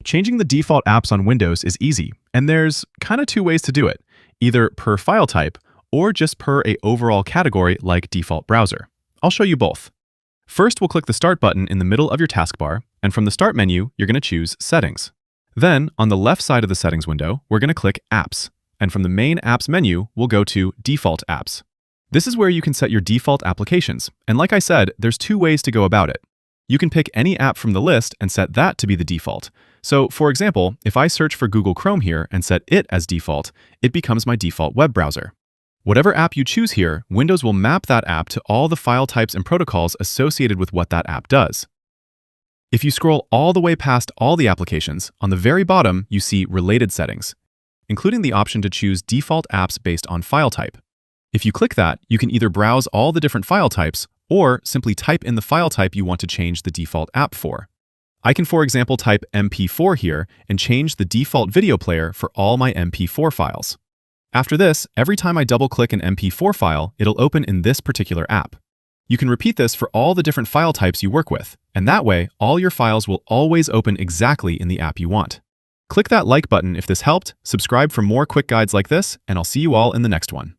Changing the default apps on Windows is easy, and there's kind of two ways to do it, either per file type or just per a overall category like default browser. I'll show you both. First, we'll click the Start button in the middle of your taskbar, and from the Start menu, you're going to choose Settings. Then, on the left side of the Settings window, we're going to click Apps, and from the main Apps menu, we'll go to Default Apps. This is where you can set your default applications, and like I said, there's two ways to go about it. You can pick any app from the list and set that to be the default. So, for example, if I search for Google Chrome here and set it as default, it becomes my default web browser. Whatever app you choose here, Windows will map that app to all the file types and protocols associated with what that app does. If you scroll all the way past all the applications, on the very bottom you see Related Settings, including the option to choose default apps based on file type. If you click that, you can either browse all the different file types or simply type in the file type you want to change the default app for. I can, for example, type MP4 here and change the default video player for all my MP4 files. After this, every time I double-click an MP4 file, it'll open in this particular app. You can repeat this for all the different file types you work with, and that way, all your files will always open exactly in the app you want. Click that like button if this helped, subscribe for more quick guides like this, and I'll see you all in the next one.